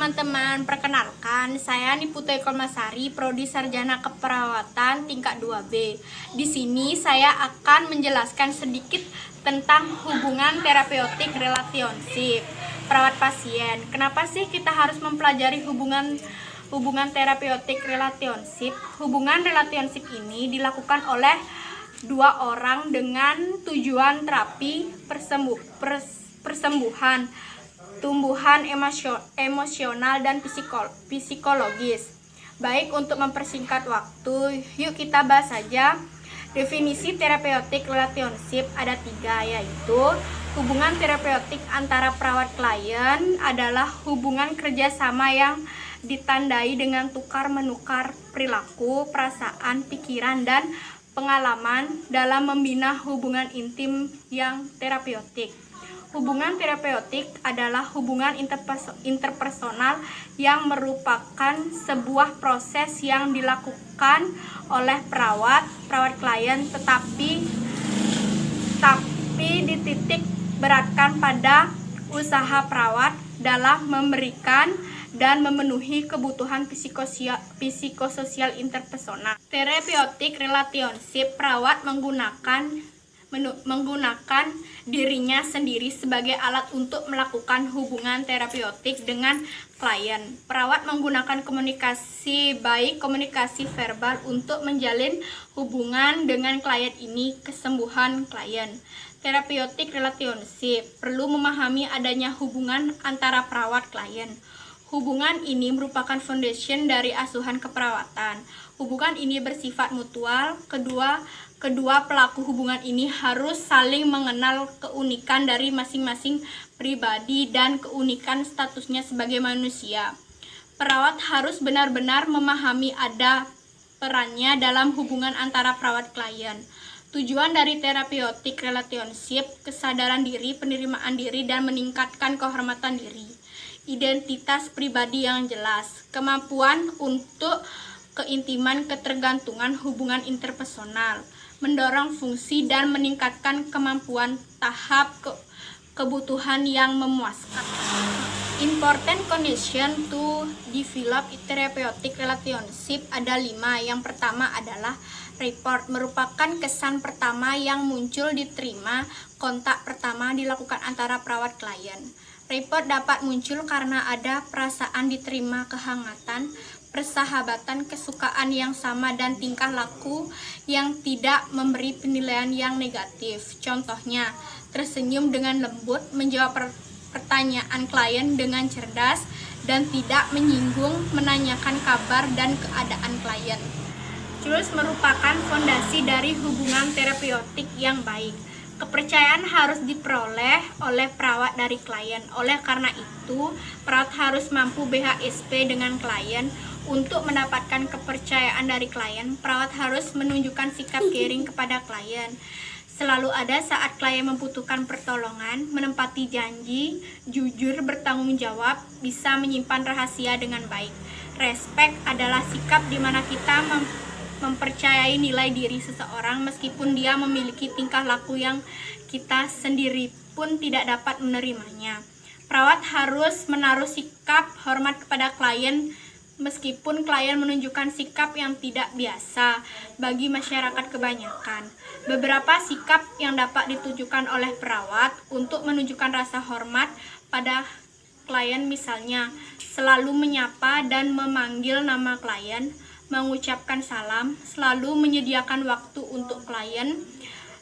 Teman-teman, perkenalkan, saya Niputu Ekolmasari, Prodi Sarjana Keperawatan tingkat 2B. Di sini saya akan menjelaskan sedikit tentang hubungan terapeutik relationship perawat pasien. Kenapa sih kita harus mempelajari hubungan terapeutik relationship? Hubungan relationship ini dilakukan oleh dua orang dengan tujuan terapi persembuhan tumbuhan emosional dan psikologis. Baik, untuk mempersingkat waktu, yuk kita bahas saja. Definisi terapeutik relationship ada 3, yaitu hubungan terapeutik antara perawat klien adalah hubungan kerjasama yang ditandai dengan tukar-menukar perilaku, perasaan, pikiran, dan pengalaman dalam membina hubungan intim yang terapeutik. Hubungan terapeutik adalah hubungan interpersonal yang merupakan sebuah proses yang dilakukan oleh perawat klien, tetapi dititik beratkan pada usaha perawat dalam memberikan dan memenuhi kebutuhan psikososial interpersonal. Terapeutik relationship, perawat menggunakan dirinya sendiri sebagai alat untuk melakukan hubungan terapeutik dengan klien. Perawat menggunakan komunikasi baik, komunikasi verbal untuk menjalin hubungan dengan klien ini kesembuhan klien. Terapeutik relationship perlu memahami adanya hubungan antara perawat klien. Hubungan ini merupakan foundation dari asuhan keperawatan. Hubungan ini bersifat mutual. Kedua pelaku hubungan ini harus saling mengenal keunikan dari masing-masing pribadi dan keunikan statusnya sebagai manusia. Perawat harus benar-benar memahami ada perannya dalam hubungan antara perawat klien. Tujuan dari terapeutik relationship, kesadaran diri, penerimaan diri, dan meningkatkan kehormatan diri. Identitas pribadi yang jelas, kemampuan untuk keintiman, ketergantungan, hubungan interpersonal, mendorong fungsi dan meningkatkan kemampuan tahap kebutuhan yang memuaskan. Important condition to develop therapeutic relationship ada 5. Yang pertama adalah rapport, merupakan kesan pertama yang muncul diterima kontak pertama dilakukan antara perawat klien. Rapport dapat muncul karena ada perasaan diterima, kehangatan, persahabatan, kesukaan yang sama, dan tingkah laku yang tidak memberi penilaian yang negatif. Contohnya, tersenyum dengan lembut, menjawab pertanyaan klien dengan cerdas, dan tidak menyinggung, menanyakan kabar dan keadaan klien. Terus merupakan fondasi dari hubungan terapeutik yang baik. Kepercayaan harus diperoleh oleh perawat dari klien. Oleh karena itu, perawat harus mampu BHSP dengan klien. Untuk mendapatkan kepercayaan dari klien, perawat harus menunjukkan sikap caring kepada klien. Selalu ada saat klien membutuhkan pertolongan, menepati janji, jujur, bertanggung jawab, bisa menyimpan rahasia dengan baik. Respect adalah sikap di mana kita mempercayai nilai diri seseorang meskipun dia memiliki tingkah laku yang kita sendiri pun tidak dapat menerimanya. Perawat harus menaruh sikap hormat kepada klien meskipun klien menunjukkan sikap yang tidak biasa bagi masyarakat kebanyakan. Beberapa sikap yang dapat ditujukan oleh perawat untuk menunjukkan rasa hormat pada klien, misalnya selalu menyapa dan memanggil nama klien, mengucapkan salam, selalu menyediakan waktu untuk klien,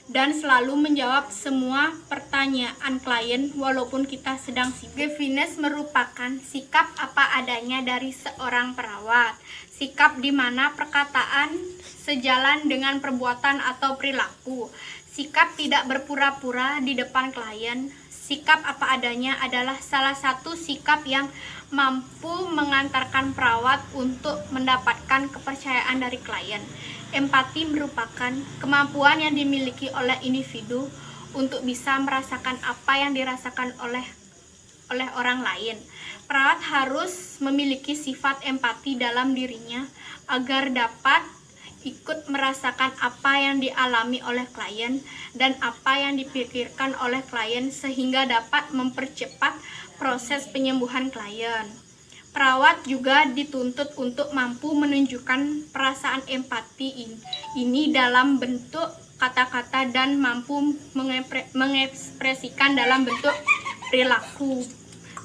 dan selalu menjawab semua pertanyaan klien walaupun kita sedang sibuk. Definisi merupakan sikap apa adanya dari seorang perawat. Sikap di mana perkataan sejalan dengan perbuatan atau perilaku. Sikap tidak berpura-pura di depan klien. Sikap apa adanya adalah salah satu sikap yang mampu mengantarkan perawat untuk mendapatkan kepercayaan dari klien. Empati merupakan kemampuan yang dimiliki oleh individu untuk bisa merasakan apa yang dirasakan oleh orang lain. Perawat harus memiliki sifat empati dalam dirinya agar dapat ikut merasakan apa yang dialami oleh klien dan apa yang dipikirkan oleh klien sehingga dapat mempercepat proses penyembuhan klien. Perawat juga dituntut untuk mampu menunjukkan perasaan empati ini dalam bentuk kata-kata dan mampu mengekspresikan dalam bentuk perilaku.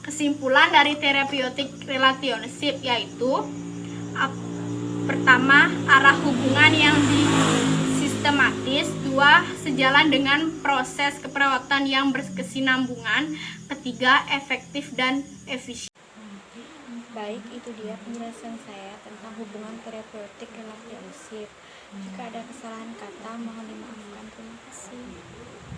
Kesimpulan dari terapeutic relationship yaitu pertama, arah hubungan yang sistematis. Dua, sejalan dengan proses keperawatan yang berkesinambungan. Ketiga, efektif dan efisien. Baik, itu dia penjelasan saya tentang hubungan terapeutic relationship. Jika ada kesalahan kata, mohon dimaafkan. Terima kasih.